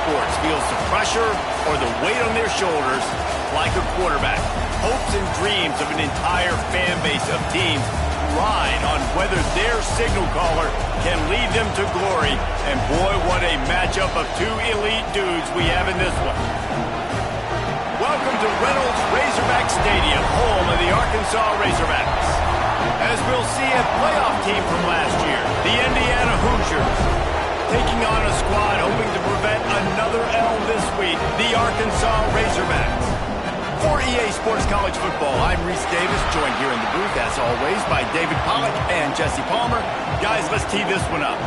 sports feels the pressure or the weight on their shoulders like a quarterback. Hopes and dreams of an entire fan base of teams ride on whether their signal caller can lead them to glory. And boy, what a matchup of two elite dudes we have in this one. Welcome to Reynolds Razorback Stadium, home of the Arkansas Razorbacks. As we'll see, a playoff team from last year, the Indiana Hoosiers, taking on a squad hoping to prevent another L this week, the Arkansas Razorbacks. For EA Sports College Football, I'm Reese Davis, joined here in the booth, as always, by David Pollack and Jesse Palmer. Guys, let's tee this one up.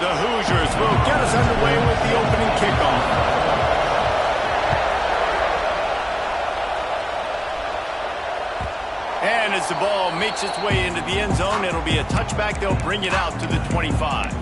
The Hoosiers will get us underway with the opening kickoff. And as the ball makes its way into the end zone, it'll be a touchback. They'll bring it out to the 25.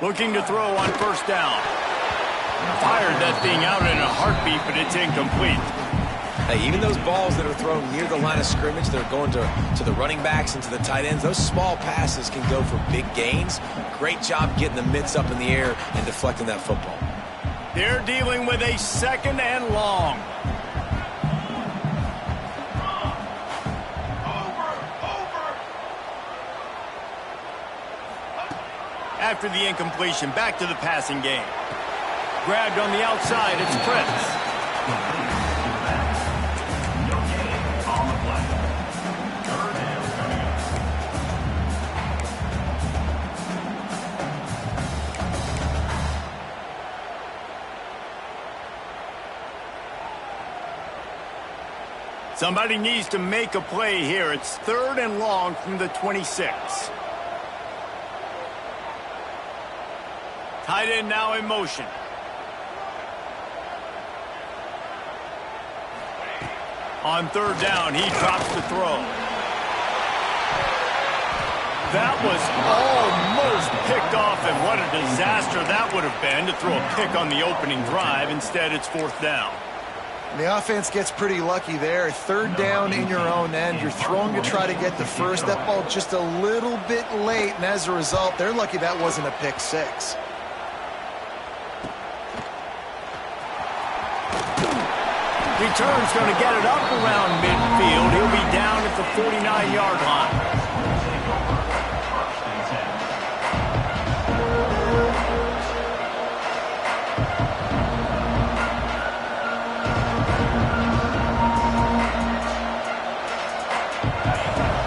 Looking to throw on first down. Fired that thing out in a heartbeat, but it's incomplete. Hey, even those balls that are thrown near the line of scrimmage, they're going to the running backs and to the tight ends, those small passes can go for big gains. Great job getting the mitts up in the air and deflecting that football. They're dealing with a second and long. After the incompletion, back to the passing game. Grabbed on the outside, it's Prince. Somebody needs to make a play here. It's third and long from the 26. Tight end now in motion. On third down, he drops the throw. That was almost picked off, and what a disaster that would have been to throw a pick on the opening drive. Instead, it's fourth down. The offense gets pretty lucky there. Third down in your own end. You're throwing to try to get the first. That ball just a little bit late, and as a result, they're lucky that wasn't a pick six. Return's going to get it up around midfield. He'll be down at the 49-yard line.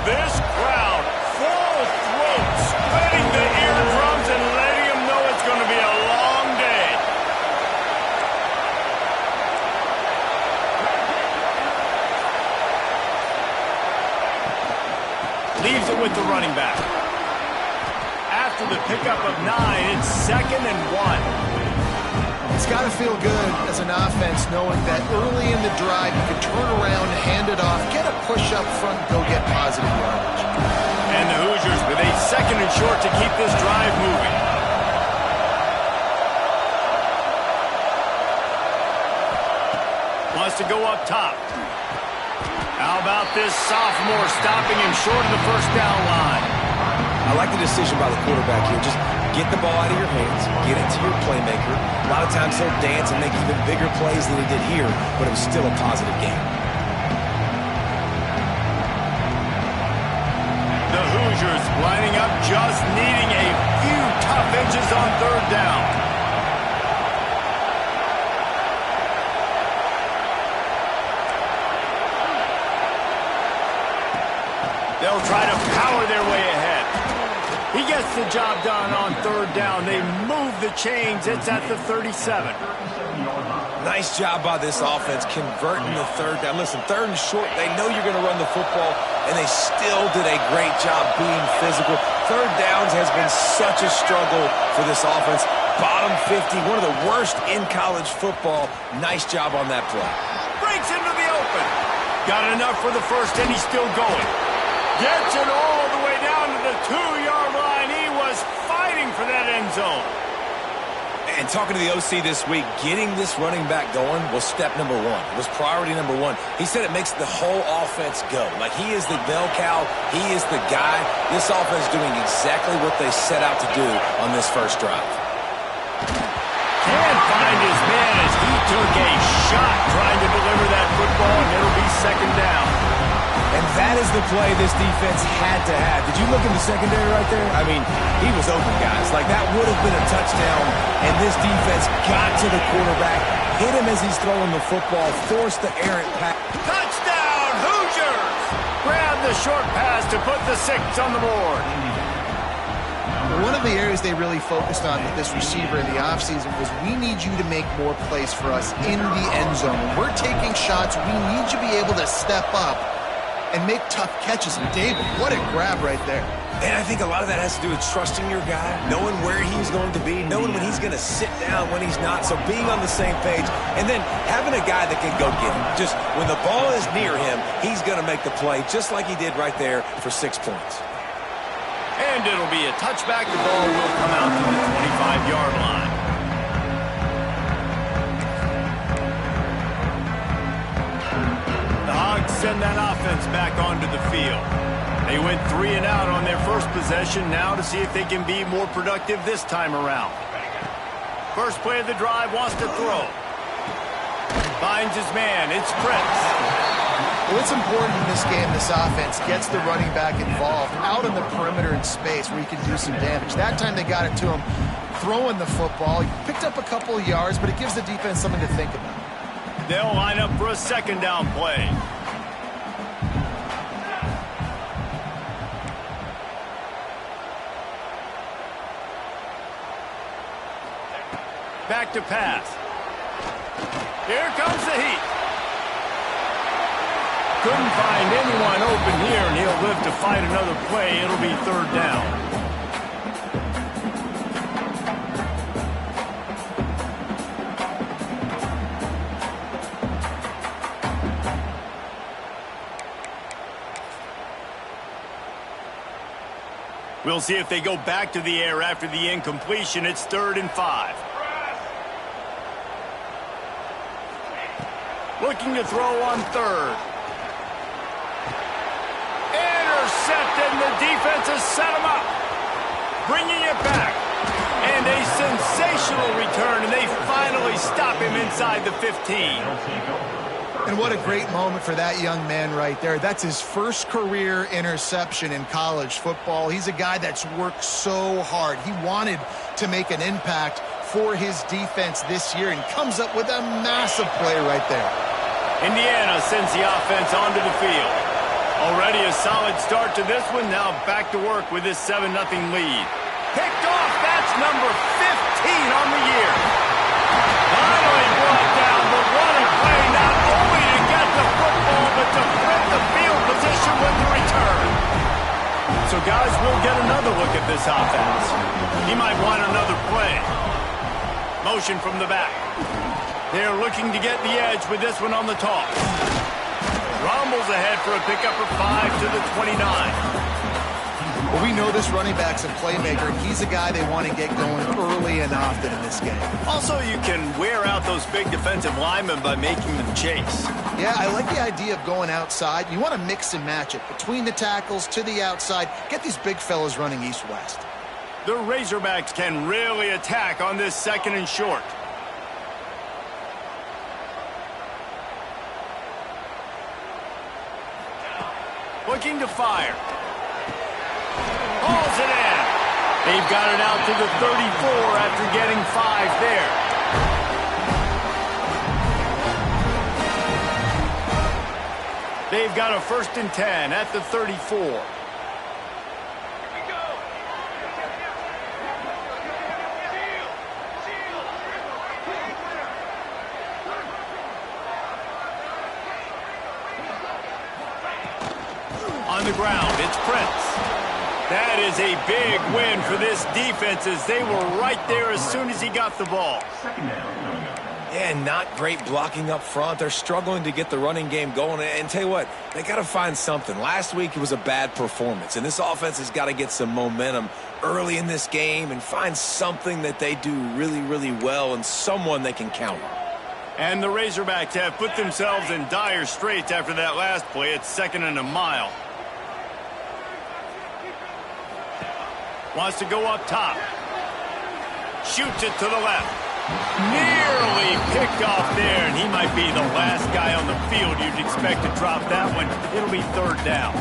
This crowd, full throat, spreading the eardrums and letting them know it's going to be a long day. Leaves it with the running back. After the pickup of 9, it's second and 1. It's got to feel good as an offense knowing that early in the drive you can turn around, hand it off, get a push up front, go get positive yardage. And the Hoosiers with a second and short to keep this drive moving. Wants to go up top. How about this sophomore stopping him short of the first down line? I like the decision by the quarterback here. Just get the ball out of your hands, get it to your playmaker. A lot of times he'll dance and make even bigger plays than he did here, but it was still a positive game. The Hoosiers lining up, just needing a few tough inches on third down. They'll try to power their way ahead. He gets the job done on third down. They move the chains. It's at the 37. Nice job by this offense converting the third down. Listen, third and short, they know you're going to run the football, and they still did a great job being physical. Third downs has been such a struggle for this offense. Bottom 50, one of the worst in college football. Nice job on that play. Breaks into the open. Got enough for the first, and he's still going. Gets it all the way down to the 2-yard line. He was fighting for that end zone. And talking to the OC this week, getting this running back going was step number one. It was priority number one. He said it makes the whole offense go. Like, he is the bell cow. He is the guy. This offense is doing exactly what they set out to do on this first drive. Can't find his man as he took a shot trying to deliver that football, and it'll be second down. And that is the play this defense had to have. Did you look in the secondary right there? I mean, he was open, guys. Like, that would have been a touchdown, and this defense got to the quarterback, hit him as he's throwing the football, forced the errant pass. Touchdown, Hoosiers! Grab the short pass to put the 6 on the board. One of the areas they really focused on with this receiver in the offseason was, we need you to make more plays for us in the end zone. When we're taking shots, we need you to be able to step up and make tough catches. And David, what a grab right there. And I think a lot of that has to do with trusting your guy, knowing where he's going to be, knowing when he's going to sit down, when he's not. So being on the same page, and then having a guy that can go get him. Just when the ball is near him, he's going to make the play, just like he did right there for 6 points. And it'll be a touchback. The ball will come out to the 25-yard line. The Hogs send that offense back onto the field. They went 3 and out on their first possession, now to see if they can be more productive this time around. First play of the drive, wants to throw. Finds his man, it's Prince. Well, it's important in this game, this offense gets the running back involved out in the perimeter in space where he can do some damage. That time they got it to him throwing the football. He picked up a couple of yards, but it gives the defense something to think about. They'll line up for a second down play. Back to pass. Here comes the heat. Couldn't find anyone open here, and he'll live to fight another play. It'll be third down. We'll see if they go back to the air after the incompletion. It's 3rd and 5. Looking to throw on 3rd. Intercepted, and the defense has set him up. Bringing it back. And a sensational return, and they finally stop him inside the 15. And what a great moment for that young man right there. That's his first career interception in college football. He's a guy that's worked so hard. He wanted to make an impact for his defense this year and comes up with a massive play right there. Indiana sends the offense onto the field. Already a solid start to this one. Now back to work with this 7-0 lead. Picked off. That's number 15 on the year. Finally brought down, but what a play, not only to get the football, but to flip the field position with the return. So, guys, we'll get another look at this offense. He might want another play. Motion from the back. They're looking to get the edge with this one on the toss. Rumbles ahead for a pickup of 5 to the 29. Well, we know this running back's a playmaker. He's a guy they want to get going early and often in this game. Also, you can wear out those big defensive linemen by making them chase. Yeah, I like the idea of going outside. You want to mix and match it. Between the tackles, to the outside, get these big fellas running east-west. The Razorbacks can really attack on this 2nd and short. Looking to fire. Hauls it in. They've got it out to the 34 after getting 5 there. They've got a 1st and 10 at the 34. on the ground. It's Prince. That is a big win for this defense as they were right there as soon as he got the ball. Yeah, not great blocking up front. They're struggling to get the running game going. And tell you what, they got to find something. Last week it was a bad performance, and this offense has got to get some momentum early in this game and find something that they do really, really well and someone they can count on. And the Razorbacks have put themselves in dire straits after that last play. It's 2nd and a mile. Wants to go up top. Shoots it to the left. Nearly picked off there, and he might be the last guy on the field you'd expect to drop that one. It'll be 3rd down.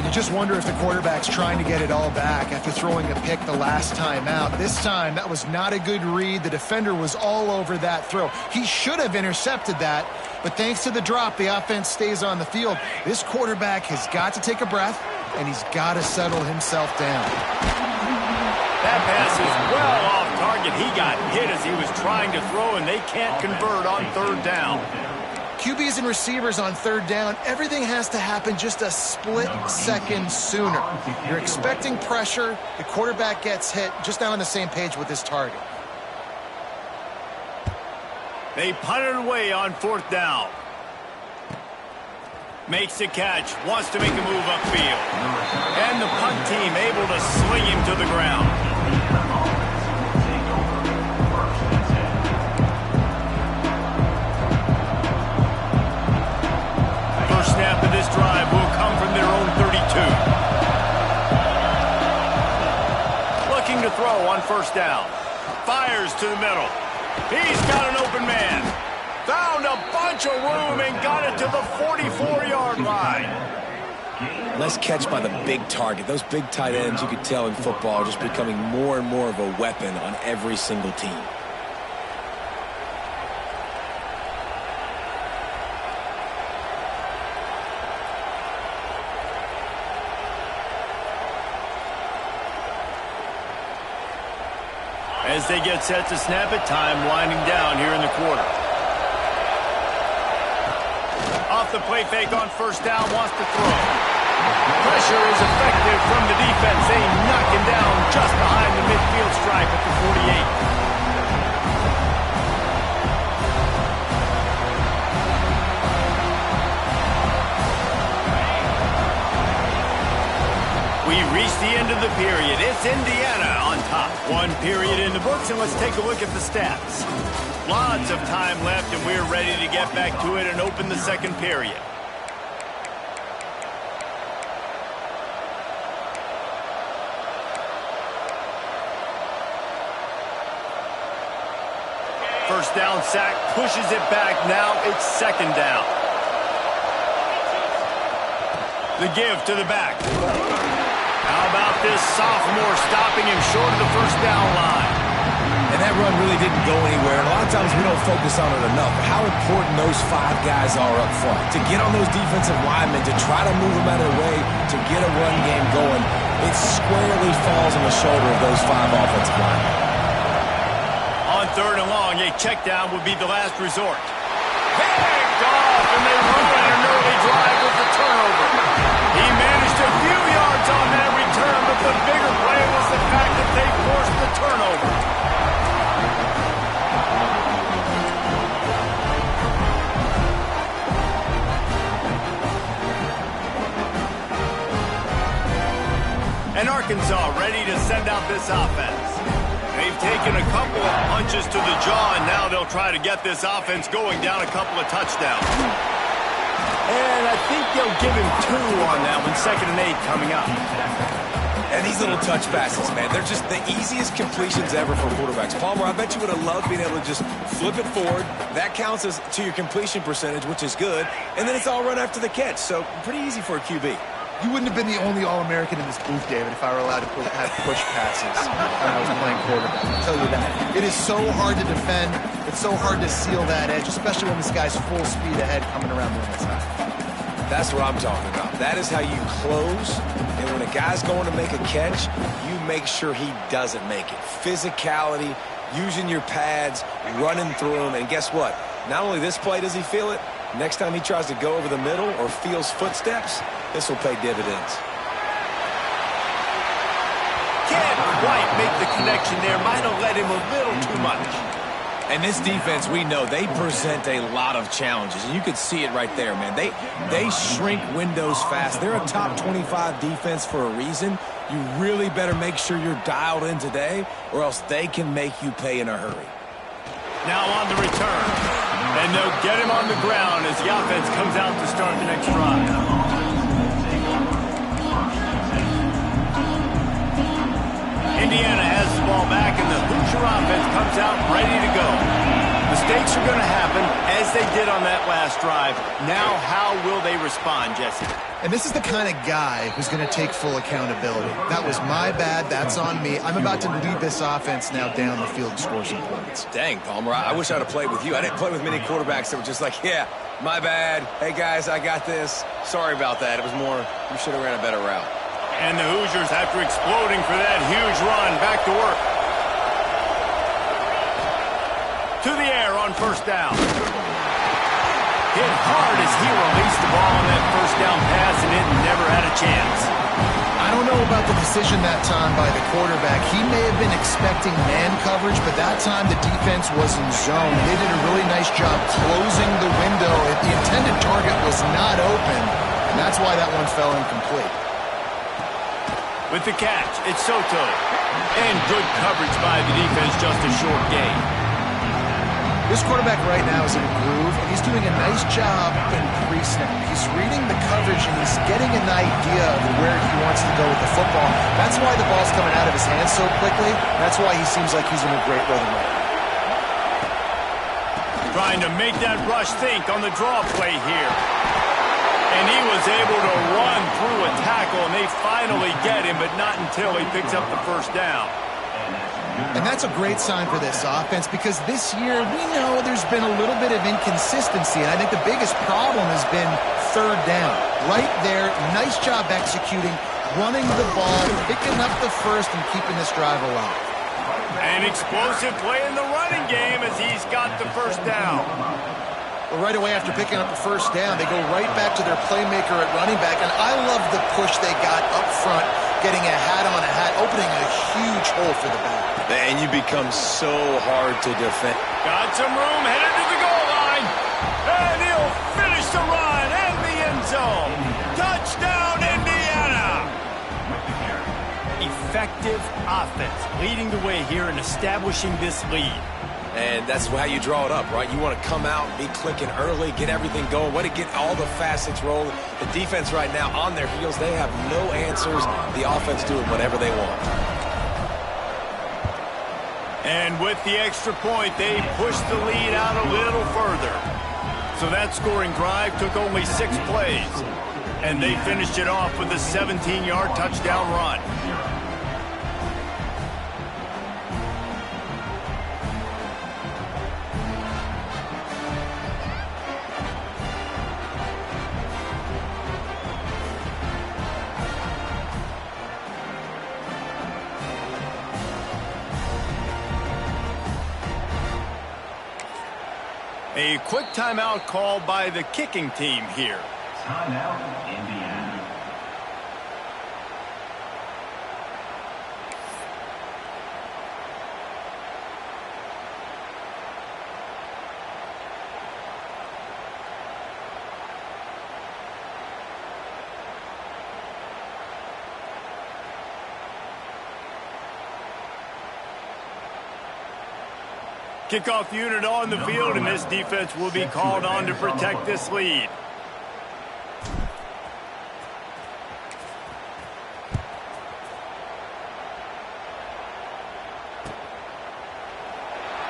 You just wonder if the quarterback's trying to get it all back after throwing a pick the last time out. This time, that was not a good read. The defender was all over that throw. He should have intercepted that, but thanks to the drop, the offense stays on the field. This quarterback has got to take a breath, and he's got to settle himself down. That pass is well off target. He got hit as he was trying to throw, and they can't convert on 3rd down. QBs and receivers on 3rd down, everything has to happen just a split second sooner. You're expecting pressure, the quarterback gets hit, just not on the same page with his target. They punt it away on 4th down. Makes the catch, wants to make a move upfield. And the punt team able to sling him to the ground. First snap of this drive will come from their own 32. Looking to throw on 1st down. Fires to the middle. He's got an open man. Found a bunch of room and got it to the 44-yard line. Nice catch by the big target. Those big tight ends, you could tell in football, are just becoming more and more of a weapon on every single team. As they get set to snap it, time winding down here in the quarter. Off the play fake on 1st down, wants to throw. Pressure is effective from the defense. They knock him down just behind the midfield stripe at the 48. We reached the end of the period. It's Indiana on top. 1 period in the books, and let's take a look at the stats. Lots of time left, and we're ready to get back to it and open the 2nd period. First down sack, pushes it back. Now it's 2nd down. The give to the back. How about this sophomore stopping him short of the 1st down line? And that run really didn't go anywhere. And a lot of times we don't focus on it enough. How important those 5 guys are up front. To get on those defensive linemen, to try to move them out of the way, to get a run game going, it squarely falls on the shoulder of those 5 offensive linemen. On 3rd and long, a check down would be the last resort. Picked off, and they ruin an early drive with the turnover. He managed a few yards on that return, but the bigger play was the fact that they forced the turnover. And Arkansas ready to send out this offense. They've taken a couple of punches to the jaw, and now they'll try to get this offense going down a couple of touchdowns. And I think they'll give him 2 on that one, 2nd and 8 coming up. And these little touch passes, man, they're just the easiest completions ever for quarterbacks. Palmer, I bet you would have loved being able to just flip it forward. That counts as to your completion percentage, which is good. And then it's all run after the catch, so pretty easy for a QB. You wouldn't have been the only All-American in this booth, David, if I were allowed to have push passes when I was playing quarterback. I'll tell you that. It is so hard to defend. It's so hard to seal that edge, especially when this guy's full speed ahead coming around the inside. That's what I'm talking about. That is how you close. And when a guy's going to make a catch, you make sure he doesn't make it. Physicality, using your pads, running through them. And guess what? Not only this play does he feel it, Next time he tries to go over the middle or feels footsteps, this will pay dividends. Can't quite make the connection there. Might have let him a little too much. And this defense, we know, they present a lot of challenges. And you could see it right there, man. They shrink windows fast. They're a top 25 defense for a reason. You really better make sure you're dialed in today, or else they can make you pay in a hurry. Now on the return. And they'll get him on the ground as the offense comes out to start the next drive. Indiana has the ball back, and the Hoosier offense comes out ready to go. Mistakes are going to happen, as they did on that last drive. Now, how will they respond, Jesse? And this is the kind of guy who's going to take full accountability. That was my bad. That's on me. I'm about to lead this offense now down the field and score some points. Dang, Palmer, I wish I'd have played with you. I didn't play with many quarterbacks that were just like, yeah, my bad. Hey, guys, I got this. Sorry about that. It was more, you should have ran a better route. And the Hoosiers, after exploding for that huge run, back to work. To the air on first down. Hit hard as he released the ball on that first down pass, and it never had a chance. I don't know about the decision that time by the quarterback. He may have been expecting man coverage, but that time the defense was in zone. They did a really nice job closing the window. The intended target was not open, and that's why that one fell incomplete. With the catch, it's Soto. And good coverage by the defense, just a short gain. This quarterback right now is in a groove, and he's doing a nice job in pre-snap. He's reading the coverage, and he's getting an idea of where he wants to go with the football. That's why the ball's coming out of his hands so quickly. That's why he seems like he's in a great rhythm right now. Trying to make that rush think on the draw play here. And he was able to run through a tackle, and they finally get him, but not until he picks up the first down. And that's a great sign for this offense, because this year we know there's been a little bit of inconsistency, and I think the biggest problem has been third down. Right there, nice job executing, running the ball, picking up the first, and keeping this drive alive. An explosive play in the running game as he's got the first down. Well, right away after picking up the first down, they go right back to their playmaker at running back, and I love the push they got up front, getting a hat on a hat, opening a huge hole for the back. And you become so hard to defend. Got some room, headed to the goal line, and he'll finish the run and the end zone. Touchdown, Indiana! Effective offense, leading the way here and establishing this lead. And that's how you draw it up, right? You want to come out, be clicking early, get everything going, way to get all the facets rolling. The defense right now on their heels, they have no answers. The offense doing whatever they want. And with the extra point, they pushed the lead out a little further. So that scoring drive took only 6 plays. And they finished it off with a 17-yard touchdown run. A quick timeout called by the kicking team here. Timeout, Indiana. Kickoff unit on the field, and this defense will be called on to protect this lead.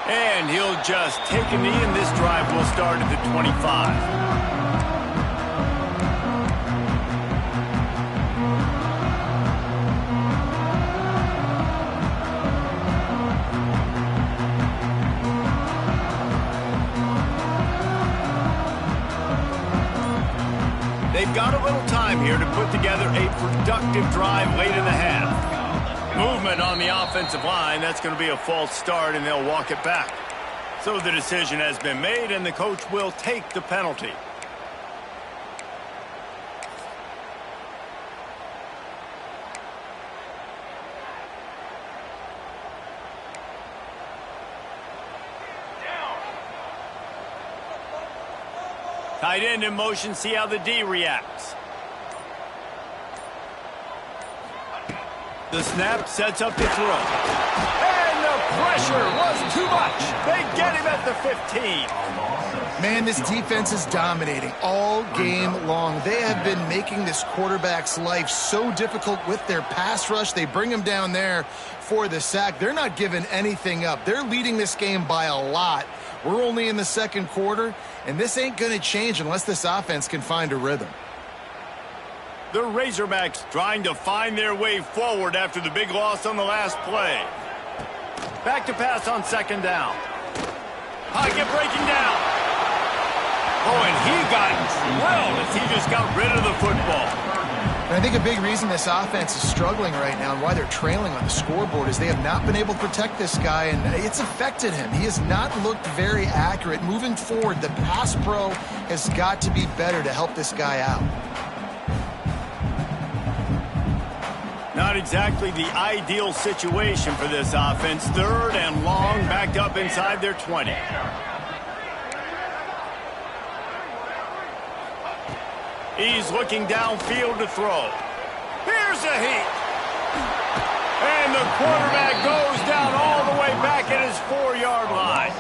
And he'll just take a knee, and this drive will start at the 25. They've got a little time here to put together a productive drive late in the half. Movement on the offensive line, that's going to be a false start, and they'll walk it back. So the decision has been made, and the coach will take the penalty. Tight end in motion, see how the D reacts. The snap sets up the throw. And the pressure was too much. They get him at the 15. Man, this defense is dominating all game long. They have been making this quarterback's life so difficult with their pass rush. They bring him down there for the sack. They're not giving anything up. They're leading this game by a lot. We're only in the second quarter, and this ain't going to change unless this offense can find a rhythm. The Razorbacks trying to find their way forward after the big loss on the last play. Back to pass on second down. Pocket breaking down. Oh, and he got drilled as he just got rid of the football. And I think a big reason this offense is struggling right now and why they're trailing on the scoreboard is they have not been able to protect this guy, and it's affected him. He has not looked very accurate. Moving forward, the pass pro has got to be better to help this guy out. Not exactly the ideal situation for this offense. Third and long, backed up inside their 20. He's looking downfield to throw. Here's a heat. And the quarterback goes down all the way back at his 4-yard line.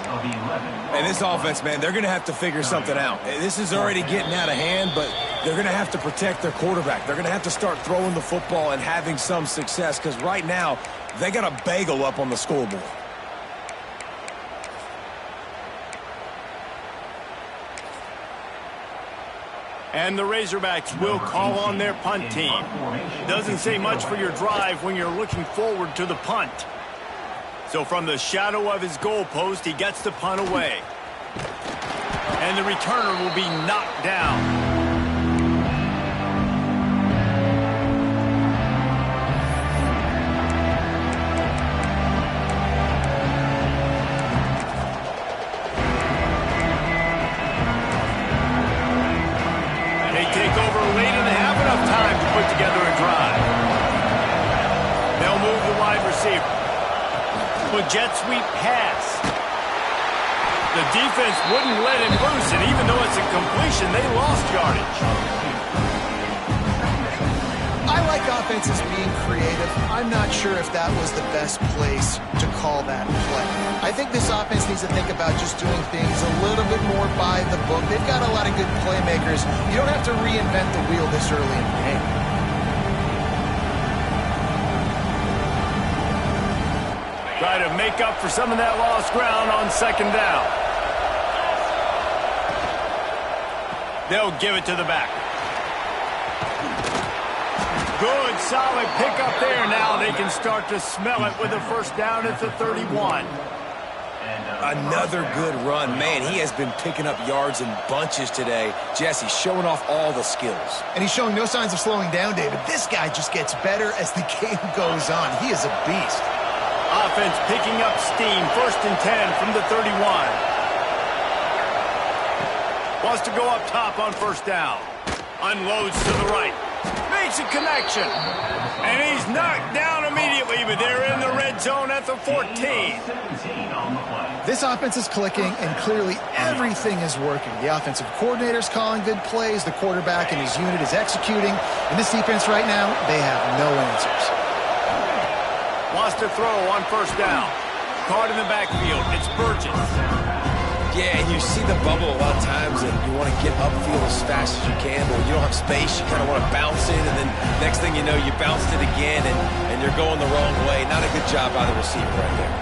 And this offense, man, they're going to have to figure something out. This is already getting out of hand, but they're going to have to protect their quarterback. They're going to have to start throwing the football and having some success, because right now they got a bagel up on the scoreboard. And the Razorbacks will call on their punt team. Doesn't say much for your drive when you're looking forward to the punt. So from the shadow of his goalpost, he gets the punt away. And the returner will be knocked down. Together a drive. They'll move the wide receiver. But jet sweep pass. The defense wouldn't let him loose, and even though it's a completion, they lost yardage. I like offenses being creative. I'm not sure if that was the best place to call that play. I think this offense needs to think about just doing things a little bit more by the book. They've got a lot of good playmakers. You don't have to reinvent the wheel this early in the game. Try to make up for some of that lost ground on second down. They'll give it to the back. Good, solid pickup there. Now they can start to smell it with a first down at the 31. Another good run. Man, he has been picking up yards in bunches today. Jesse showing off all the skills. And he's showing no signs of slowing down, David. This guy just gets better as the game goes on. He is a beast. Offense picking up steam. First and 10 from the 31. Wants to go up top on first down. Unloads to the right. Makes a connection. And he's knocked down immediately, but they're in the red zone at the 14. This offense is clicking, and clearly everything is working. The offensive coordinator's calling good plays. The quarterback and his unit is executing. And this defense right now, they have no answers. Wants to throw on first down. Caught in the backfield. It's Burgess. Yeah, you see the bubble a lot of times, and you want to get upfield as fast as you can, but when you don't have space, you kind of want to bounce it, and then next thing you know, you bounced it again, and you're going the wrong way. Not a good job by the receiver right there.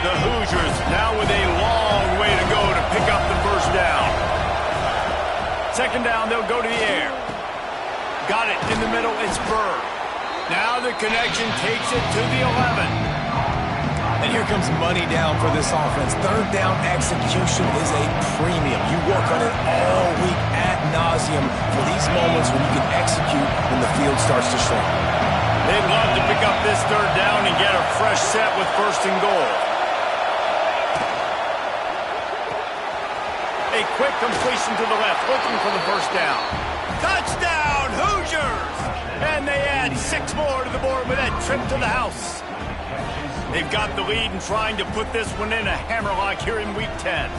The Hoosiers now with a long way to go to pick up the first down. Second down, they'll go to the air. Got it in the middle, it's Burr. Now the connection takes it to the 11. And here comes money down for this offense. Third down execution is a premium. You work on it all week ad nauseum for these moments when you can execute when the field starts to shrink. They'd love to pick up this third down and get a fresh set with first and goal. A quick completion to the left, looking for the first down. Touchdown, Hoosiers! And they add 6 more to the board with that trip to the house. They've got the lead and trying to put this one in a hammerlock here in Week 10.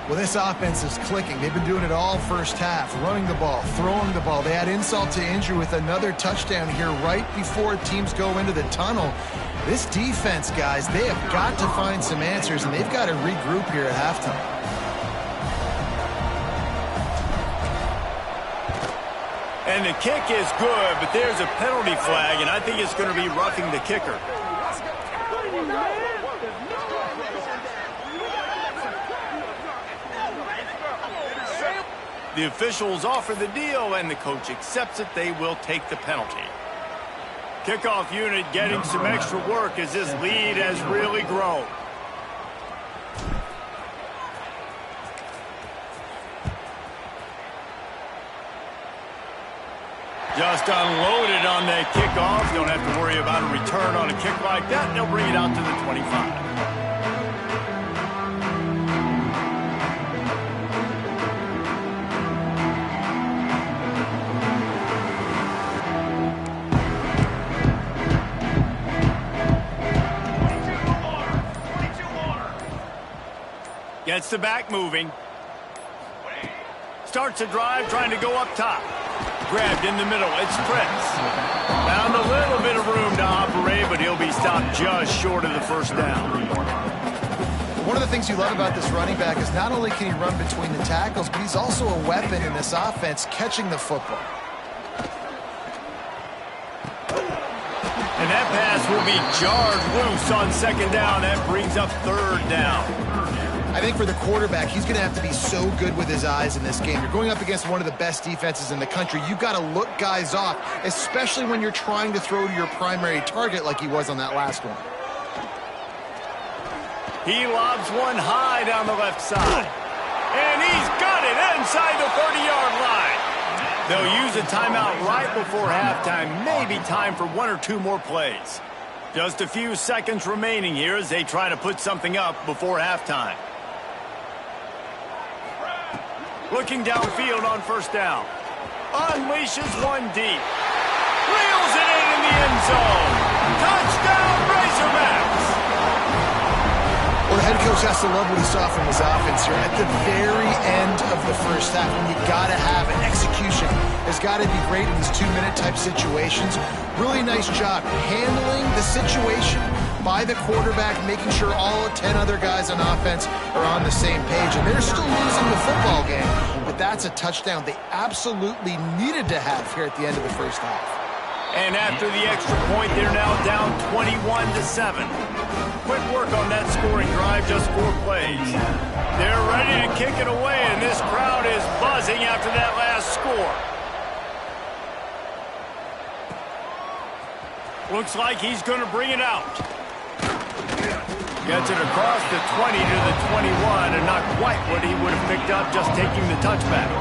Well, this offense is clicking. They've been doing it all first half, running the ball, throwing the ball. They add insult to injury with another touchdown here right before teams go into the tunnel. This defense, guys, they have got to find some answers, and they've got to regroup here at halftime. And the kick is good, but there's a penalty flag, and I think it's going to be roughing the kicker. The officials offer the deal, and the coach accepts it. They will take the penalty. Kickoff unit getting some extra work as this lead has really grown. Just unloaded on that kickoff. Don't have to worry about a return on a kick like that. They'll bring it out to the 25. Gets the back moving. Starts a drive trying to go up top. Grabbed in the middle. It's Prince. Found a little bit of room to operate, but he'll be stopped just short of the first down. One of the things you love about this running back is not only can he run between the tackles, but he's also a weapon in this offense catching the football. And that pass will be jarred loose on second down. That brings up third down. I think for the quarterback, he's going to have to be so good with his eyes in this game. You're going up against one of the best defenses in the country. You've got to look guys off, especially when you're trying to throw to your primary target like he was on that last one. He lobs one high down the left side. And he's got it inside the 30-yard line. They'll use a timeout right before halftime. Maybe time for one or two more plays. Just a few seconds remaining here as they try to put something up before halftime. Looking downfield on first down. Unleashes one deep. Reels it in the end zone. Touchdown, Razorbacks! Well, the head coach has to love what he saw from his offense here. At the very end of the first half, when you got to have an execution, has got to be great in these two-minute type situations. Really nice job handling the situation by the quarterback, making sure all 10 other guys on offense are on the same page. And they're still losing the football game, but that's a touchdown they absolutely needed to have here at the end of the first half. And after the extra point, they're now down 21-7. Quick work on that scoring drive, just 4 plays. They're ready to kick it away, and this crowd is buzzing after that last score. Looks like he's going to bring it out. Gets it across the 20 to the 21, and not quite what he would have picked up just taking the touchback.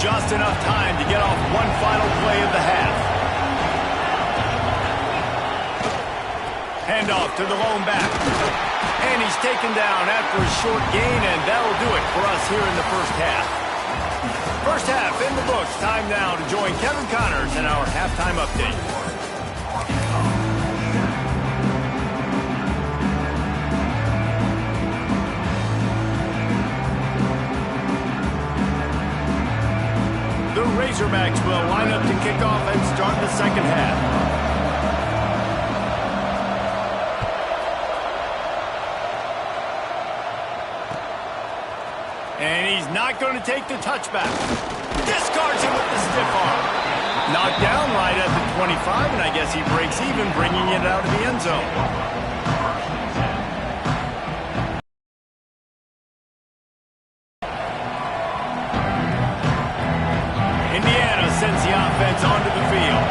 Just enough time to get off one final play of the half. Handoff to the lone back. And he's taken down after a short gain, and that'll do it for us here in the first half. First half in the books. Time now to join Kevin Connors in our halftime update. The Razorbacks will line up to kick off and start the second half. And he's not going to take the touchback. Discards him with the stiff arm. Knocked down right at the 25, and I guess he breaks even, bringing it out of the end zone. Indiana sends the offense onto the field.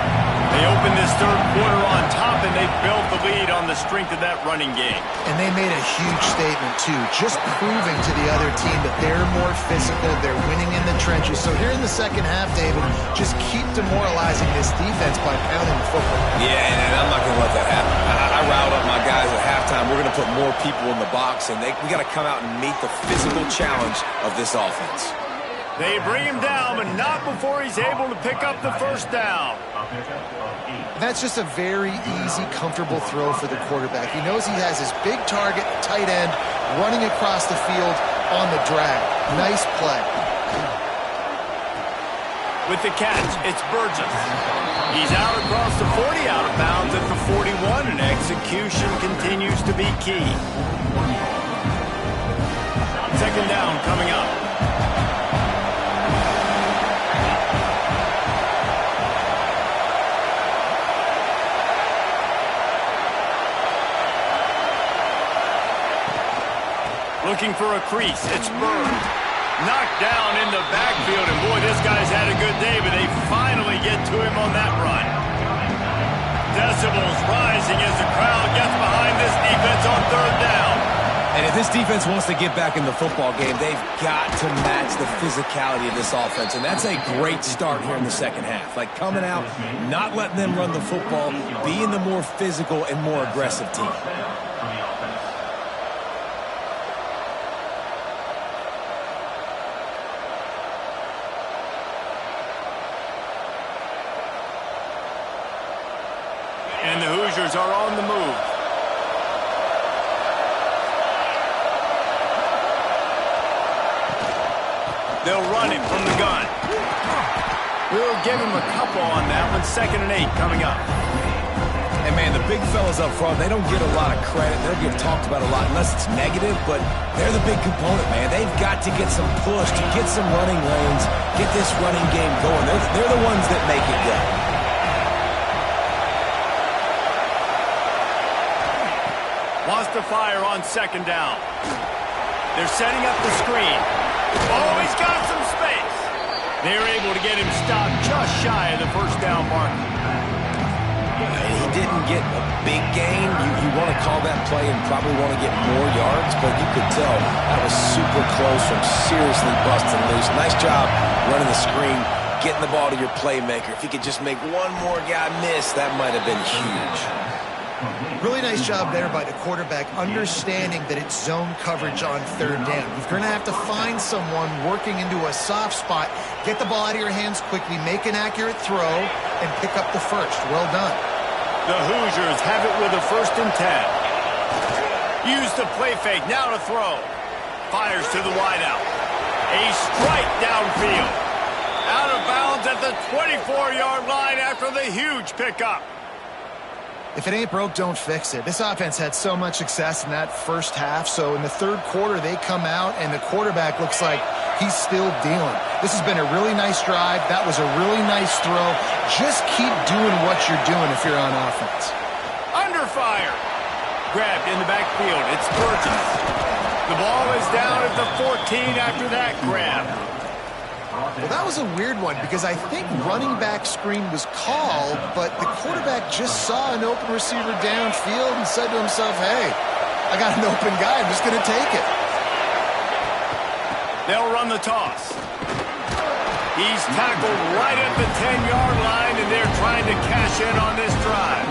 They opened this third quarter on top, and they built the lead on the strength of that running game. And they made a huge statement, too, just proving to the other team that they're more physical, they're winning in the trenches. So here in the second half, David, just keep demoralizing this defense by pounding the football. Yeah, and I'm not going to let that happen. I riled up my guys at halftime. We're going to put more people in the box, and we got to come out and meet the physical challenge of this offense. They bring him down, but not before he's able to pick up the first down. That's just a very easy, comfortable throw for the quarterback. He knows he has his big target, tight end, running across the field on the drag. Nice play. With the catch, it's Burgess. He's out across the 40, out of bounds at the 41, and execution continues to be key. Second down coming up. Looking for a crease. It's Bird. Knocked down in the backfield, and boy, this guy's had a good day, but they finally get to him on that run. Decibels rising as the crowd gets behind this defense on third down. And if this defense wants to get back in the football game, they've got to match the physicality of this offense, and that's a great start here in the second half. Like coming out, not letting them run the football, being the more physical and more aggressive team. And the Hoosiers are on the move. They'll run it from the gun. We'll give him a couple on that one. 2nd and 8 coming up. And, man, the big fellas up front, they don't get a lot of credit. They'll get talked about a lot unless it's negative, but they're the big component, man. They've got to get some push, to get some running lanes, get this running game going. They're the ones that make it go. Wants to fire on 2nd down. They're setting up the screen. Oh, he's got some space. They're able to get him stopped just shy of the first down mark. He didn't get a big gain. You want to call that play and probably want to get more yards, but you could tell that was super close from seriously busting loose. Nice job running the screen, getting the ball to your playmaker. If he could just make one more guy miss, that might have been huge. Really nice job there by the quarterback, understanding that it's zone coverage on third down. You're going to have to find someone working into a soft spot, get the ball out of your hands quickly, make an accurate throw, and pick up the first. Well done. The Hoosiers have it with a 1st and 10. Use the play fake, now to throw. Fires to the wideout. A strike downfield. Out of bounds at the 24-yard line after the huge pickup. If it ain't broke, don't fix it. This offense had so much success in that first half, so in the third quarter they come out and the quarterback looks like he's still dealing. This has been a really nice drive. That was a really nice throw. Just keep doing what you're doing if you're on offense. Under fire. Grabbed in the backfield. It's Burgess. The ball is down at the 14 after that grab. Well, that was a weird one because I think running back screen was called, but the quarterback just saw an open receiver downfield and said to himself, hey, I got an open guy. I'm just going to take it. They'll run the toss. He's tackled right at the 10-yard line, and they're trying to cash in on this drive.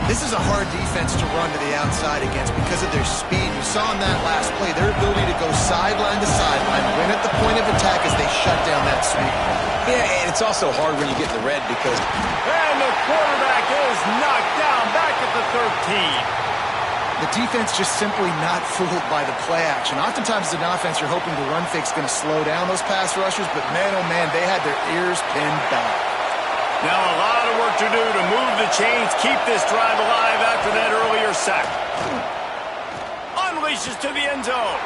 This is a hard defense to run to the outside against because of their speed. You saw in that last play their ability to go sideline to sideline, win at the point of attack as they shut down that sweep. Yeah, and it's also hard when you get the red because... And the quarterback is knocked down back at the 13. The defense just simply not fooled by the play action. Oftentimes as an offense, you're hoping the run fake's going to slow down those pass rushers, but man, oh man, they had their ears pinned back. Now a lot of work to do to move the chains, keep this drive alive after that earlier sack. Unleashes to the end zone.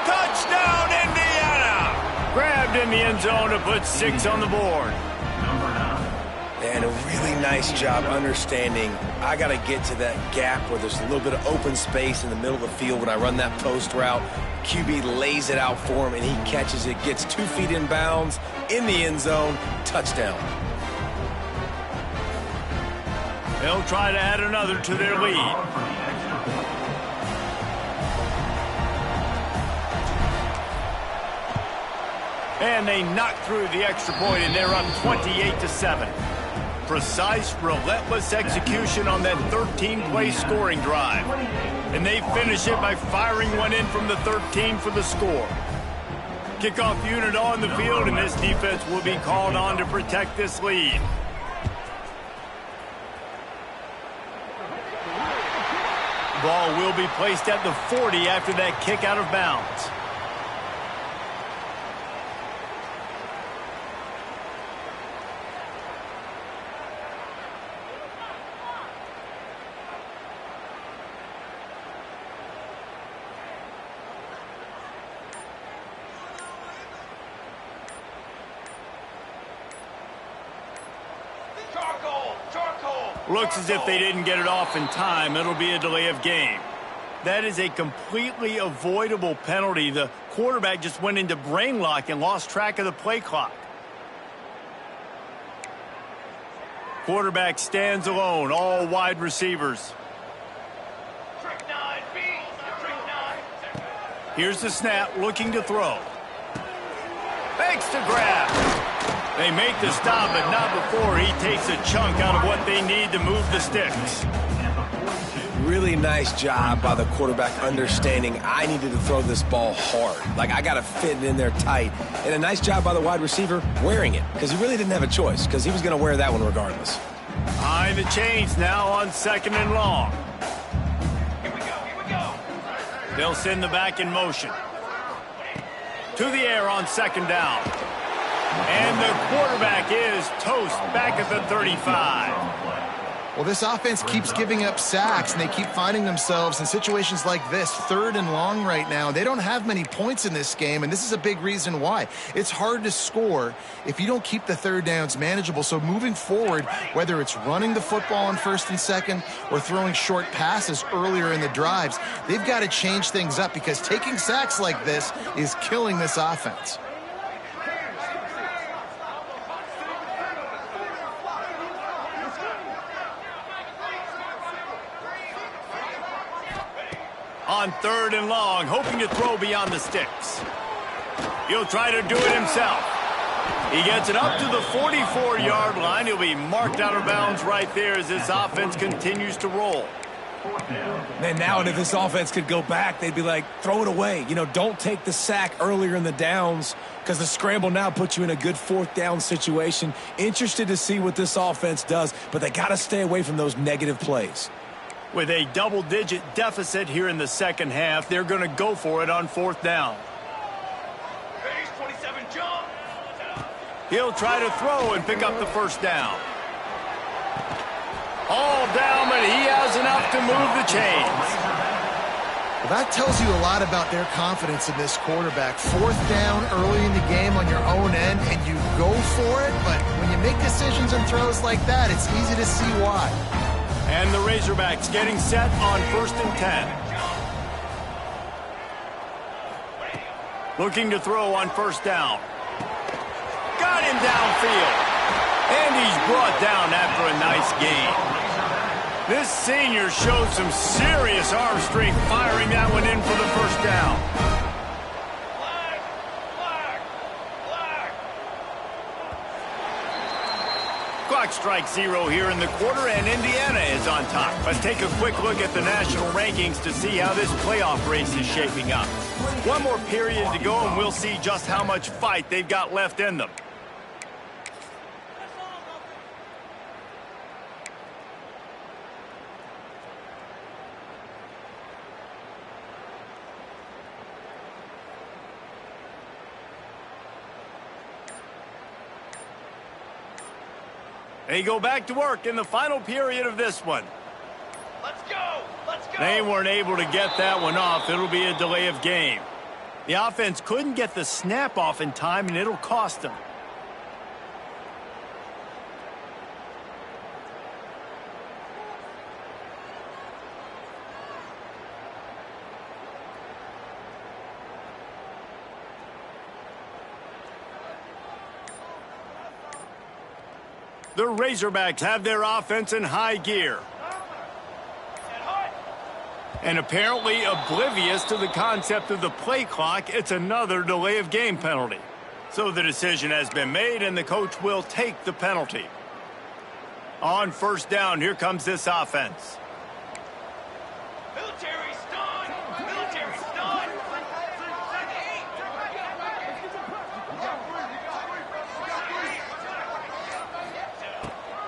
Touchdown, Indiana! Grabbed in the end zone to put 6 on the board. And a really nice job understanding I got to get to that gap where there's a little bit of open space in the middle of the field when I run that post route. QB lays it out for him, and he catches it, gets 2 feet in bounds, in the end zone, touchdown. They'll try to add another to their lead. And they knock through the extra point, and they're up 28-7. Precise, relentless execution on that 13-play scoring drive. And they finish it by firing one in from the 13 for the score. Kickoff unit on the field, and this defense will be called on to protect this lead. Ball will be placed at the 40 after that kick out of bounds. Looks as if they didn't get it off in time. It'll be a delay of game. That is a completely avoidable penalty. The quarterback just went into brain lock and lost track of the play clock. Quarterback stands alone, all wide receivers. Here's the snap, looking to throw. Fakes to grab. They make the stop, but not before he takes a chunk out of what they need to move the sticks. Really nice job by the quarterback understanding I needed to throw this ball hard. Like, I got to fit it in there tight. And a nice job by the wide receiver wearing it, because he really didn't have a choice, because he was going to wear that one regardless. Behind the chains now on 2nd and long. Here we go. They'll send the back in motion. To the air on 2nd down. And the quarterback is toast back at the 35. Well, this offense keeps giving up sacks, and they keep finding themselves in situations like this, 3rd and long right now. They don't have many points in this game, and this is a big reason why. It's hard to score if you don't keep the 3rd downs manageable. So moving forward, whether it's running the football on 1st and 2nd or throwing short passes earlier in the drives, they've got to change things up, because taking sacks like this is killing this offense. On 3rd and long, hoping to throw beyond the sticks. He'll try to do it himself. He gets it up to the 44-yard line. He'll be marked out of bounds right there as this offense continues to roll. Man, now if this offense could go back, they'd be like, throw it away. You know, don't take the sack earlier in the downs, because the scramble now puts you in a good 4th down situation. Interested to see what this offense does, but they got to stay away from those negative plays. With a double-digit deficit here in the 2nd half, they're going to go for it on 4th down. Phase 27 jump. He'll try to throw and pick up the 1st down. All down, but he has enough to move the chains. Well, that tells you a lot about their confidence in this quarterback. 4th down early in the game on your own end, and you go for it, but when you make decisions and throws like that, it's easy to see why. And the Razorbacks getting set on 1st and 10. Looking to throw on 1st down. Got him downfield. And he's brought down after a nice gain. This senior showed some serious arm strength firing that one in for the 1st down. Clock strikes 0 here in the quarter, and Indiana is on top. Let's take a quick look at the national rankings to see how this playoff race is shaping up. One more period to go, and we'll see just how much fight they've got left in them. They go back to work in the final period of this one. Let's go. They weren't able to get that one off. It'll be a delay of game. The offense couldn't get the snap off in time, and it'll cost them. The Razorbacks have their offense in high gear. And apparently oblivious to the concept of the play clock, it's another delay of game penalty. So the decision has been made, and the coach will take the penalty. On first down, here comes this offense. Military stun! Military stun!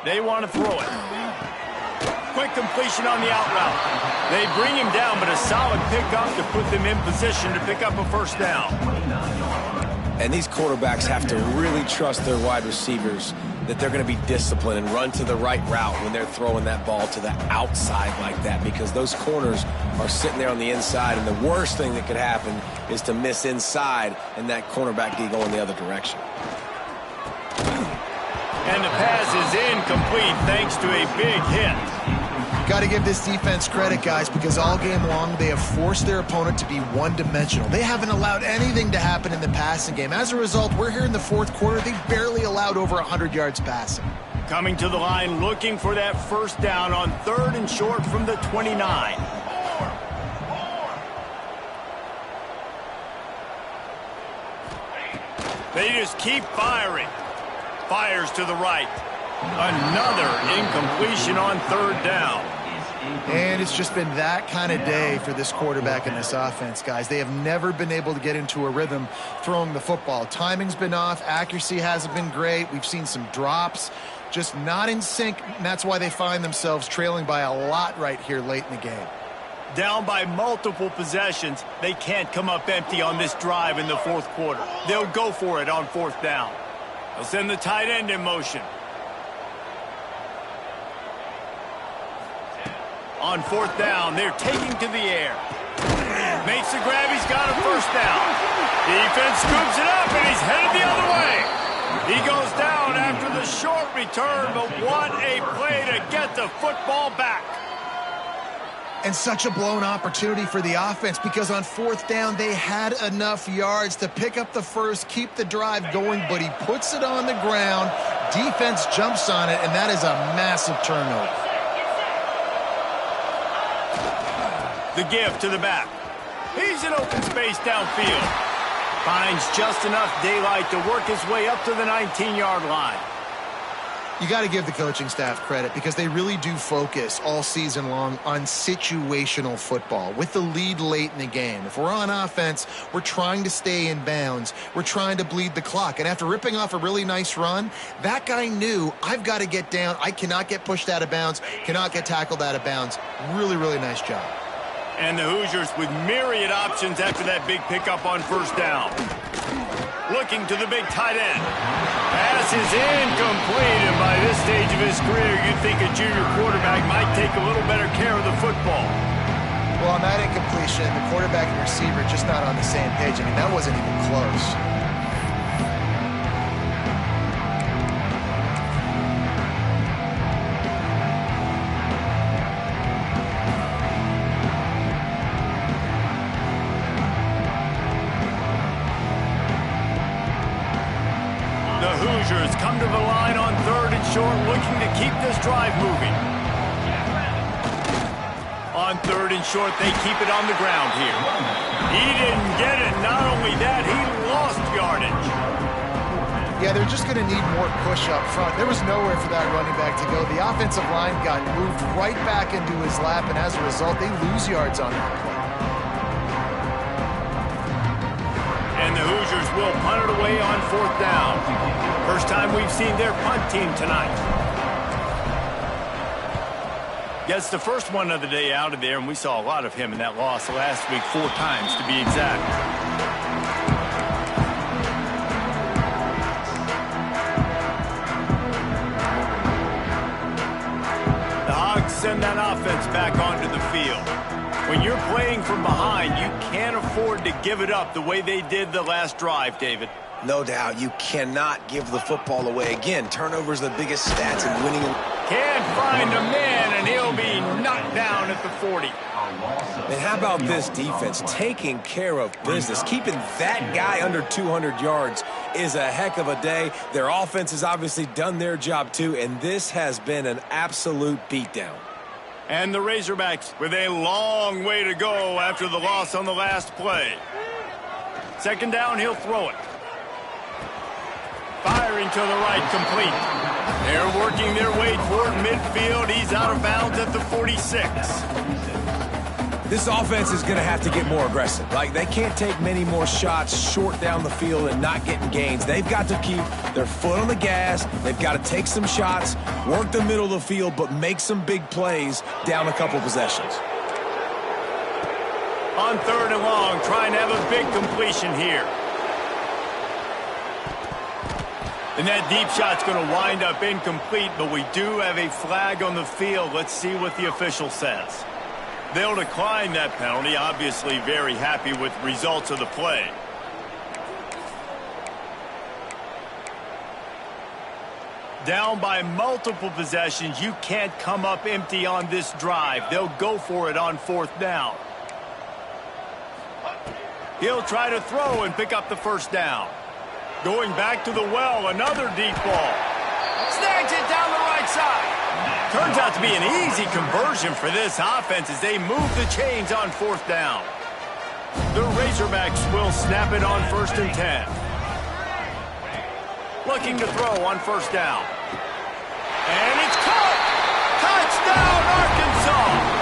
They want to throw it. Quick completion on the out route. They bring him down, but a solid pickup to put them in position to pick up a first down. And these quarterbacks have to really trust their wide receivers that they're going to be disciplined and run to the right route when they're throwing that ball to the outside like that, because those corners are sitting there on the inside, and the worst thing that could happen is to miss inside and that cornerback be going the other direction. And the pass is incomplete thanks to a big hit. Got to give this defense credit, guys, because all game long they have forced their opponent to be one-dimensional. They haven't allowed anything to happen in the passing game. As a result, we're here in the fourth quarter. They barely allowed over 100 yards passing. Coming to the line, looking for that first down on 3rd and short from the 29. They just keep firing. Fires to the right. Another incompletion on 3rd down. And it's just been that kind of day for this quarterback and this offense, guys. They have never been able to get into a rhythm throwing the football. Timing's been off. Accuracy hasn't been great. We've seen some drops. Just not in sync, and that's why they find themselves trailing by a lot right here late in the game. Down by multiple possessions, they can't come up empty on this drive in the fourth quarter. They'll go for it on 4th down. They'll send the tight end in motion. On 4th down, they're taking to the air. Makes the grab, he's got a first down. Defense scoops it up, and he's headed the other way. He goes down after the short return, but what a play to get the football back. And such a blown opportunity for the offense, because on 4th down, they had enough yards to pick up the first, keep the drive going, but he puts it on the ground. Defense jumps on it, and that is a massive turnover. The give to the back. He's in open space downfield. Finds just enough daylight to work his way up to the 19-yard line. You got to give the coaching staff credit, because they really do focus all season long on situational football with the lead late in the game. If we're on offense, we're trying to stay in bounds. We're trying to bleed the clock. And after ripping off a really nice run, that guy knew, I've got to get down. I cannot get pushed out of bounds, cannot get tackled out of bounds. Really, really nice job. And the Hoosiers with myriad options after that big pickup on 1st down. Looking to the big tight end. Pass is incomplete, and by this stage of his career, you'd think a junior quarterback might take a little better care of the football. Well, on that incompletion, the quarterback and receiver just not on the same page. I mean, that wasn't even close. Hoosiers come to the line on 3rd and short, looking to keep this drive moving. On 3rd and short, they keep it on the ground here. He didn't get it. Not only that, he lost yardage. Yeah, they're just going to need more push up front. There was nowhere for that running back to go. The offensive line got moved right back into his lap, and as a result, they lose yards on that play. And the Hoosiers will punt it away on 4th down. First time we've seen their punt team tonight. Gets the first one of the day out of there, and we saw a lot of him in that loss last week, 4 times to be exact. The Hogs send that offense back onto the field. When you're playing from behind, you can't afford to give it up the way they did the last drive, David. No doubt, you cannot give the football away. Again, turnovers are the biggest stats in winning. Can't find a man, and he'll be knocked down at the 40. And how about this defense taking care of business? Keeping that guy under 200 yards is a heck of a day. Their offense has obviously done their job too, and this has been an absolute beatdown. And the Razorbacks with a long way to go after the loss on the last play. Second down, he'll throw it. Firing to the right, complete. They're working their way toward midfield. He's out of bounds at the 46. This offense is going to have to get more aggressive. Like, they can't take many more shots short down the field and not getting gains. They've got to keep their foot on the gas. They've got to take some shots, work the middle of the field, but make some big plays down a couple possessions. On third and long, trying to have a big completion here. And that deep shot's going to wind up incomplete, but we do have a flag on the field. Let's see what the official says. They'll decline that penalty, obviously very happy with results of the play. Down by multiple possessions, you can't come up empty on this drive. They'll go for it on fourth down. He'll try to throw and pick up the first down. Going back to the well, another deep ball. Snags it down the right side. Turns out to be an easy conversion for this offense as they move the chains on fourth down. The Razorbacks will snap it on 1st and 10. Looking to throw on first down. And it's caught! Touchdown, Arkansas!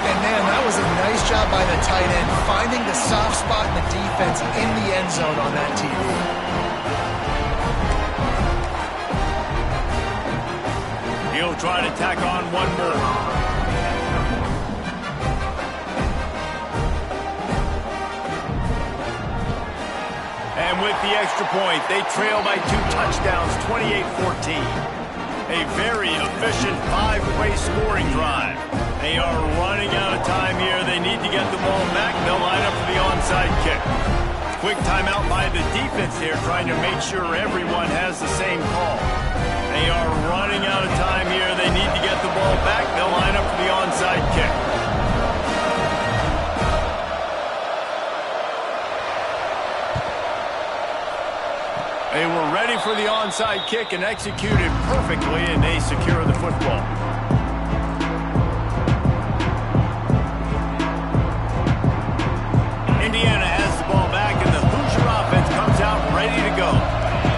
And man, that was a nice job by the tight end, finding the soft spot in the defense in the end zone on that TV. He'll try to tack on one more. And with the extra point, they trail by 2 touchdowns, 28-14. A very efficient 5-play scoring drive. They are running out of time here. They need to get the ball back. They'll line up for the onside kick. Quick timeout by the defense here, trying to make sure everyone has the same call. They are running out of time here. They need to get the ball back. They'll line up for the onside kick. They were ready for the onside kick and executed perfectly, and they secure the football. Indiana has the ball back, and the Hoosier offense comes out ready to go.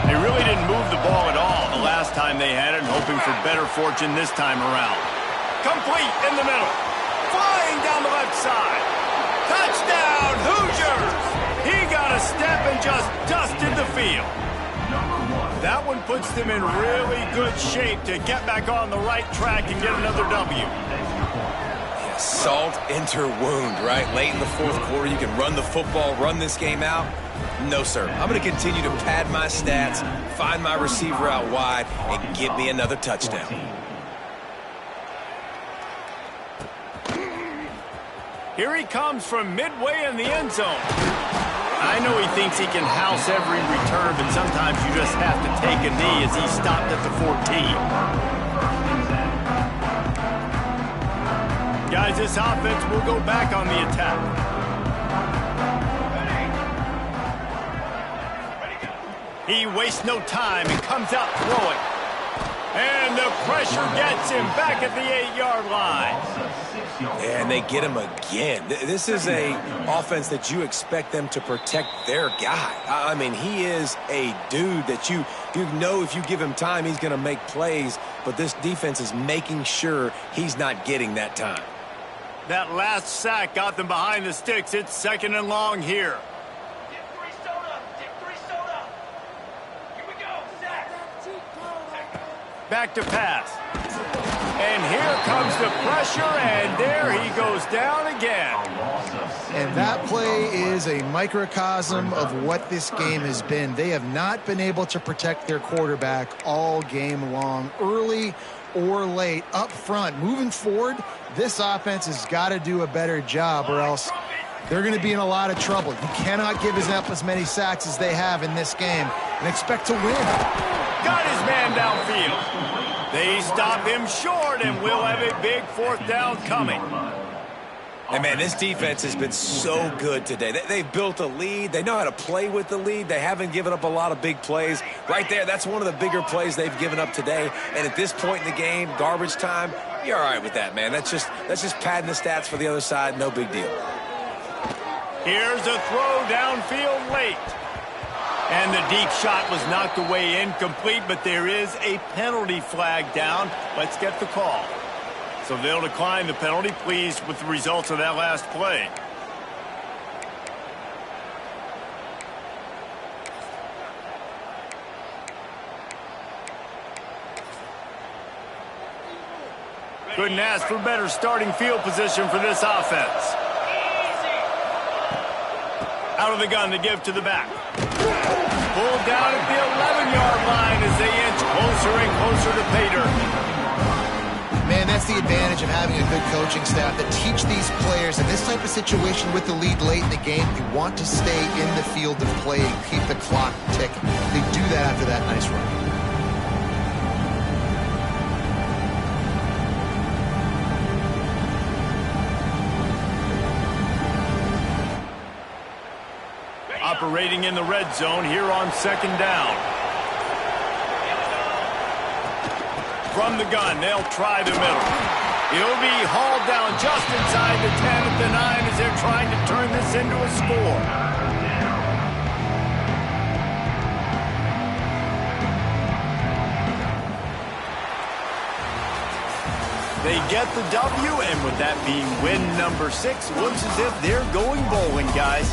They really didn't move the ball at all the last time they had it, hoping for better fortune this time around. Complete in the middle. Flying down the left side. Touchdown, Hoosiers! He got a step and just dusted the field. That one puts them in really good shape to get back on the right track and get another W. Yeah, salt into wound, right? Late in the fourth quarter, you can run the football, run this game out. No, sir. I'm going to continue to pad my stats, find my receiver out wide, and get me another touchdown. Here he comes from midway in the end zone. I know he thinks he can house every return, but sometimes you just have to take a knee as he stopped at the 14. Guys, this offense will go back on the attack. He wastes no time and comes out throwing. And the pressure gets him back at the 8-yard line. And they get him again. This is a offense that you expect them to protect their guy. I mean, he is a dude that you know if you give him time, he's going to make plays. But this defense is making sure he's not getting that time. That last sack got them behind the sticks. It's 2nd and long here. Back to pass. And here comes the pressure, and there he goes down again. And that play is a microcosm of what this game has been. They have not been able to protect their quarterback all game long, early or late, up front. Moving forward, this offense has got to do a better job, or else they're going to be in a lot of trouble. You cannot give up as many sacks as they have in this game and expect to win. Got his man downfield. They stop him short, and we'll have a big fourth down coming. And, man, this defense has been so good today. They've built a lead. They know how to play with the lead. They haven't given up a lot of big plays. Right there, that's one of the bigger plays they've given up today. And at this point in the game, garbage time, you're all right with that, man. That's just padding the stats for the other side. No big deal. Here's a throw downfield late. And the deep shot was knocked away incomplete, but there is a penalty flag down. Let's get the call. So they'll decline the penalty. Pleased with the results of that last play. Couldn't ask for better starting field position for this offense. Out of the gun to give to the back. Pulled down at the 11-yard line as they inch closer and closer to pay dirt. Man, that's the advantage of having a good coaching staff that teach these players in this type of situation with the lead late in the game. You want to stay in the field of play and keep the clock ticking. They do that after that nice run. Operating in the red zone here on second down. From the gun, they'll try the middle. He'll be hauled down just inside the 10 at the 9 as they're trying to turn this into a score. They get the W, and with that being win number 6, looks as if they're going bowling, guys.